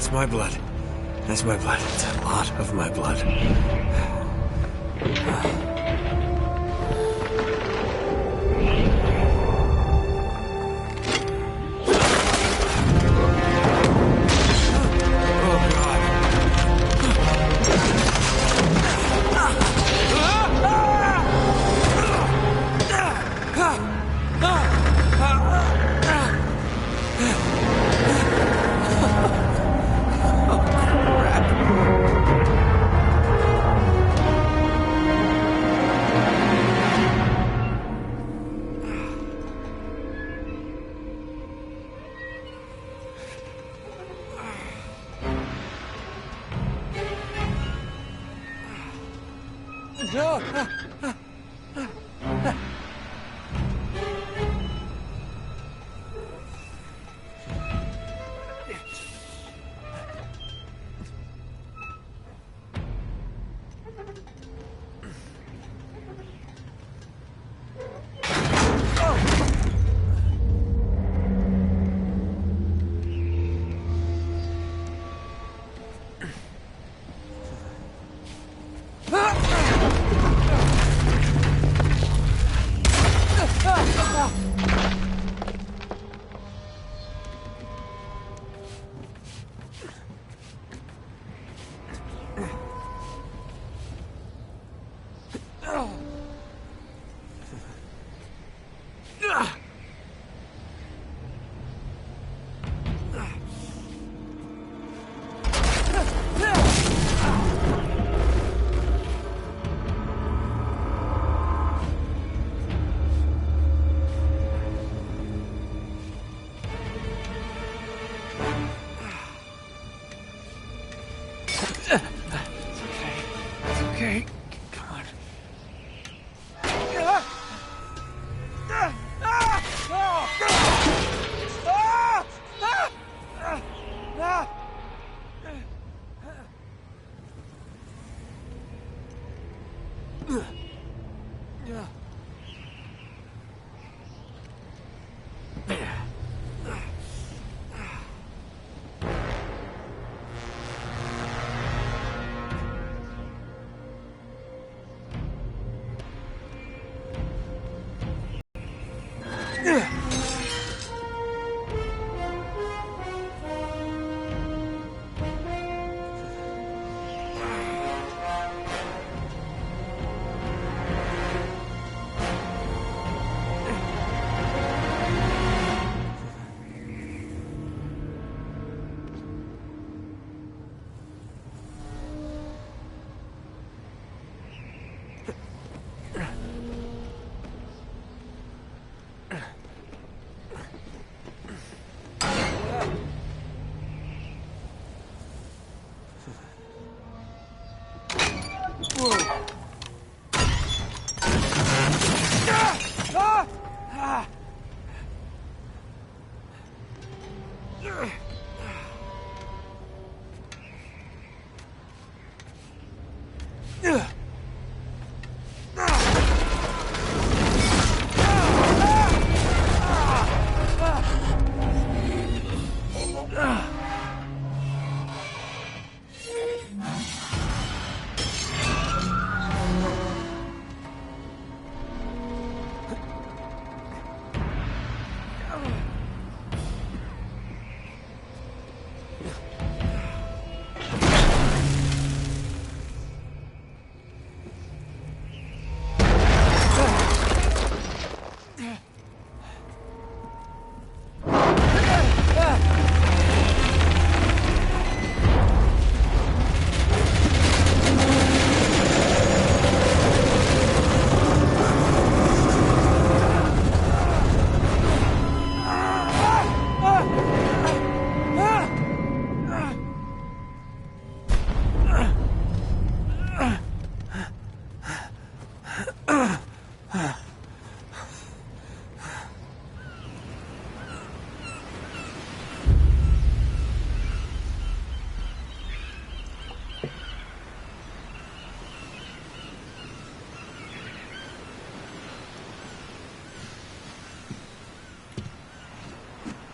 That's my blood. That's my blood. It's a lot of my blood.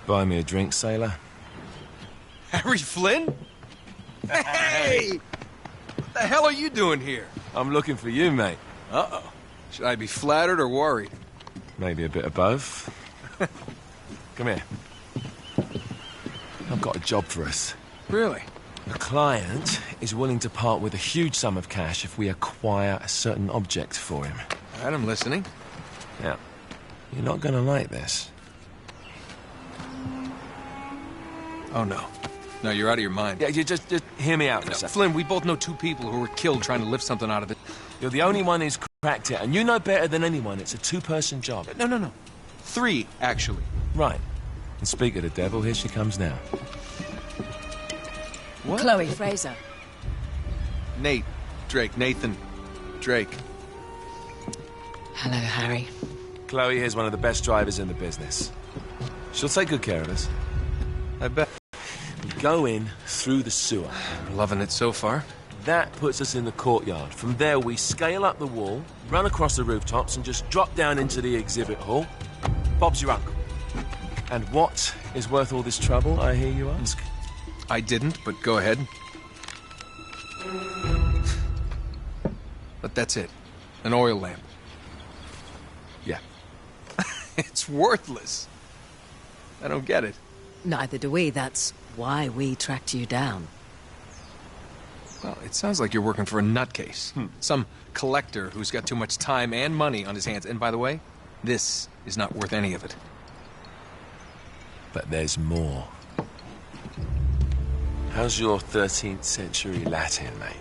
Buy me a drink, sailor. Harry Flynn? Hey! What the hell are you doing here? I'm looking for you, mate. Uh-oh. Should I be flattered or worried? Maybe a bit of both. Come here. I've got a job for us. Really? The client is willing to part with a huge sum of cash if we acquire a certain object for him. All right, I'm listening. Now, you're not gonna like this. Oh, no. No, you're out of your mind. Yeah, you just hear me out for a second. Flynn, we both know two people who were killed trying to lift something out of it. You're the only one who's cracked it, and you know better than anyone. It's a two-person job. No. 3, actually. Right. And speak of the devil, here she comes now. What? Chloe Fraser. Nathan Drake. Hello, Harry. Chloe here's one of the best drivers in the business. She'll take good care of us. I bet. We go in through the sewer. I'm loving it so far. That puts us in the courtyard. From there, we scale up the wall, run across the rooftops, and just drop down into the exhibit hall. Bob's your uncle. And what is worth all this trouble, I hear you ask? I didn't, but go ahead. But that's it. An oil lamp. Yeah. It's worthless. I don't get it. Neither do we. That's why we tracked you down. Well, it sounds like you're working for a nutcase. Some collector who's got too much time and money on his hands. And by the way, this is not worth any of it. But there's more. How's your 13th century Latin, mate?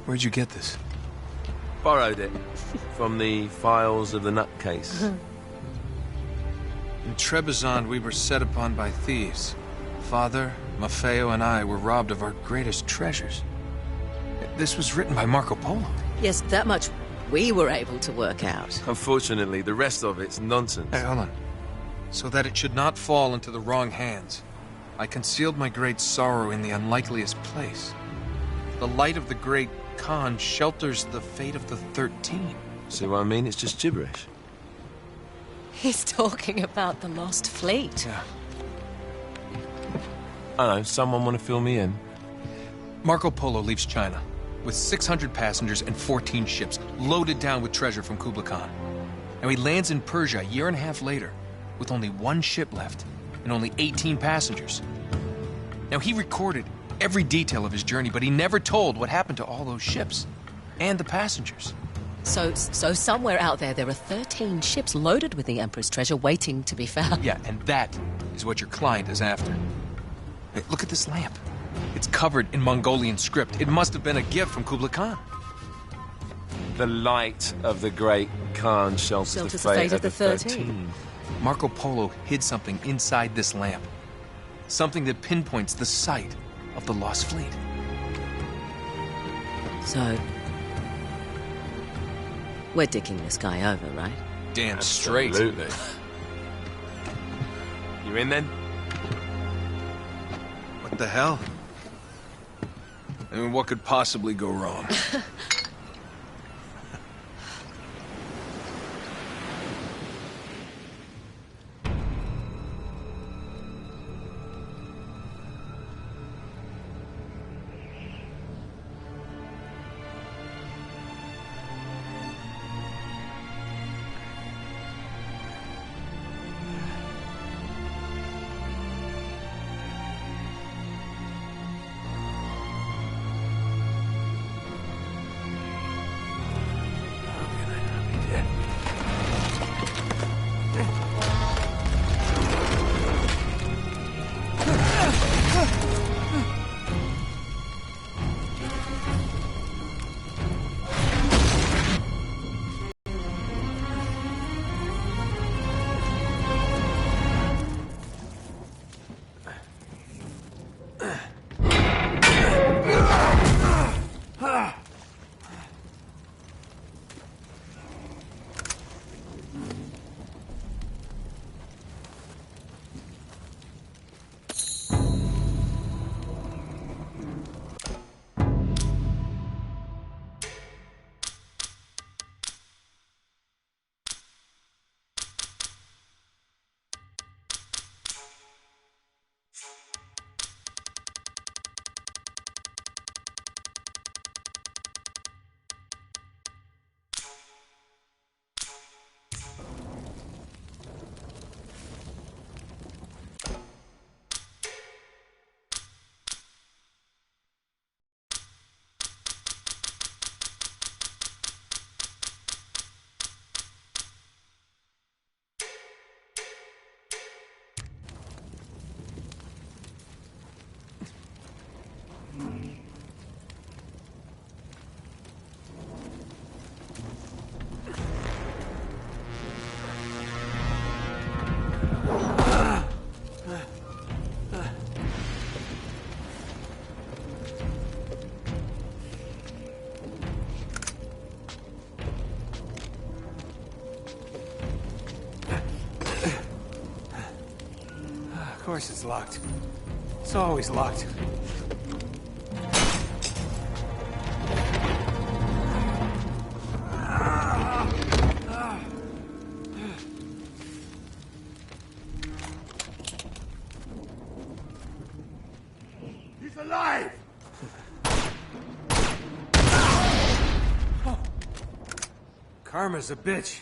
Where'd you get this? Borrowed it from the files of the nutcase. In Trebizond, we were set upon by thieves. Father, Maffeo, and I were robbed of our greatest treasures. This was written by Marco Polo. Yes, that much we were able to work out. Unfortunately, the rest of it's nonsense. Hey, hold on. So that it should not fall into the wrong hands, I concealed my great sorrow in the unlikeliest place. The light of the great Khan shelters the fate of the 13. See what I mean? It's just gibberish. He's talking about the lost fleet. Yeah. I know, someone want to fill me in? Marco Polo leaves China with 600 passengers and 14 ships loaded down with treasure from Kublai Khan. And he lands in Persia a year and a half later with only 1 ship left and only 18 passengers. Now, he recorded every detail of his journey, but he never told what happened to all those ships and the passengers. So somewhere out there are 13 ships loaded with the Emperor's treasure waiting to be found. Yeah, and that is what your client is after. Hey, look at this lamp. It's covered in Mongolian script. It must have been a gift from Kublai Khan. The light of the great Khan shelters the fate of the 13. Marco Polo hid something inside this lamp. Something that pinpoints the site of the lost fleet. So, we're dicking this guy over, right? Damn straight. Absolutely. You in then? What the hell? I mean, what could possibly go wrong? course it's locked. It's always locked. He's alive! Karma's a bitch.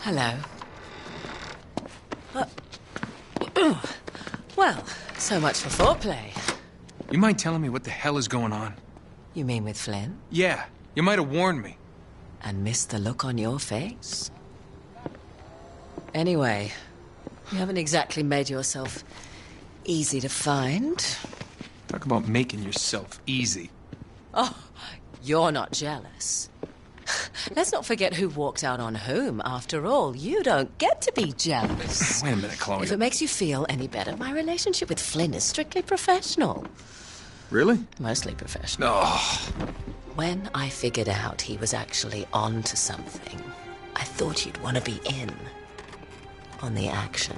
Hello. Well, so much for foreplay. You mind telling me what the hell is going on? You mean with Flynn? Yeah, you might have warned me. And missed the look on your face? Anyway, you haven't exactly made yourself easy to find. Talk about making yourself easy. Oh, you're not jealous. Let's not forget who walked out on whom. After all, you don't get to be jealous. Wait a minute, Chloe. If it makes you feel any better, my relationship with Flynn is strictly professional. Really? Mostly professional. Oh. When I figured out he was actually on to something, I thought you'd want to be in on the action.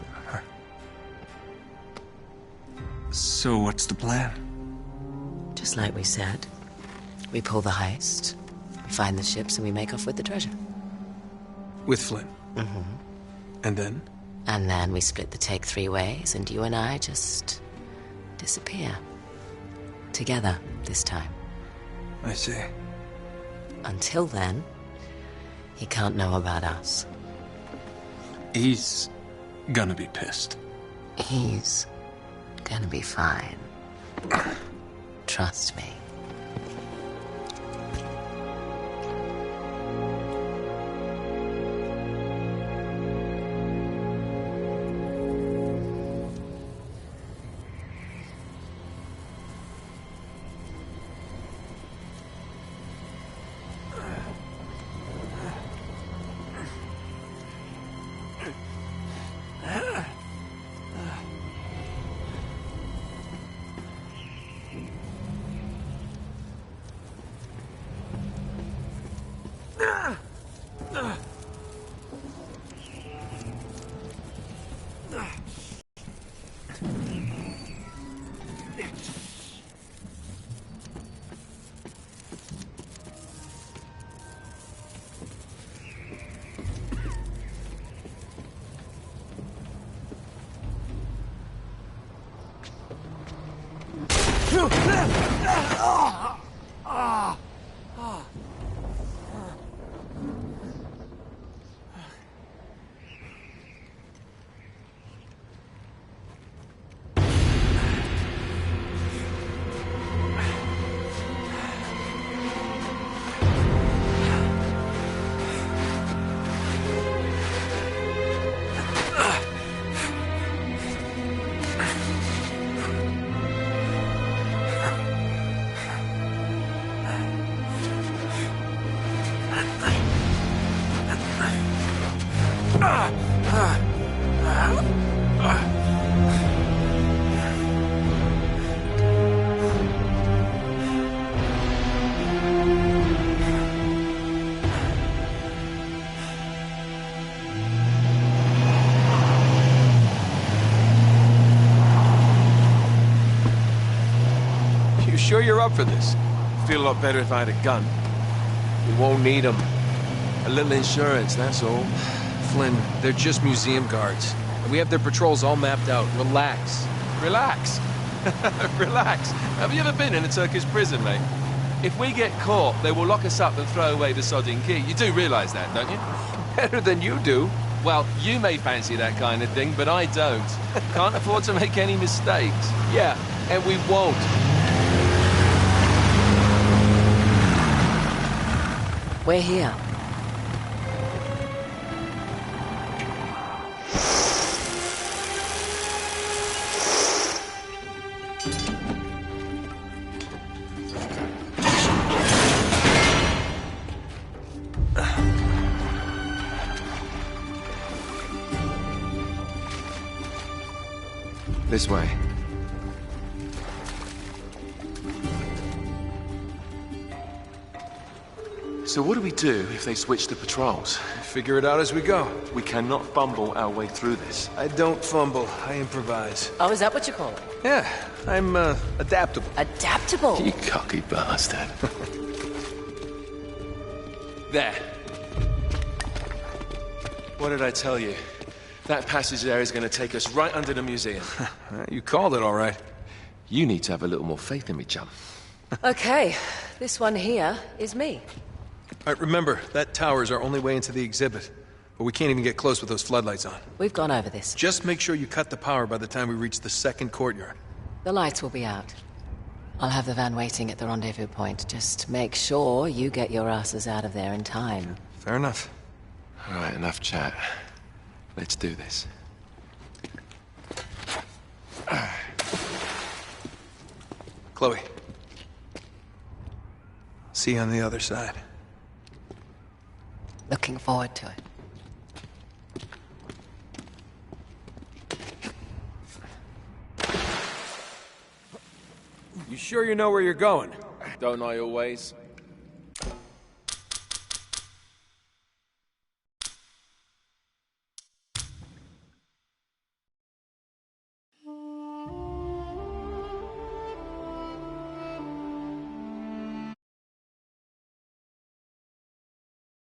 So what's the plan? Just like we said, we pull the heist, we find the ships, and we make off with the treasure. With Flynn? Mm-hmm. And then? And then we split the take 3 ways, and you and I just disappear. Together, this time. I see. Until then, he can't know about us. He's gonna be pissed. He's gonna be fine. Trust me. you're up for this. Feel a lot better if I had a gun. We won't need them. A little insurance, that's all. Flynn, they're just museum guards. And we have their patrols all mapped out. Relax. Relax. Relax. Have you ever been in a Turkish prison, mate? If we get caught, they will lock us up and throw away the sodding key. You do realize that, don't you? Better than you do. Well, you may fancy that kind of thing, but I don't. Can't afford to make any mistakes. Yeah, and we won't. We're here. This way. So what do we do if they switch the patrols? Figure it out as we go. We cannot fumble our way through this. I don't fumble, I improvise. Oh, is that what you call it? Yeah, I'm, adaptable. Adaptable. You cocky bastard. There. What did I tell you? That passage there is going to take us right under the museum. You called it all right. You need to have a little more faith in me, chum. Okay, this one here is me. All right, remember, that tower is our only way into the exhibit. But we can't even get close with those floodlights on. We've gone over this. Just make sure you cut the power by the time we reach the second courtyard. The lights will be out. I'll have the van waiting at the rendezvous point. Just make sure you get your asses out of there in time. Fair enough. All right, enough chat. Let's do this. Chloe. See you on the other side. Looking forward to it. You sure you know where you're going? Don't I always?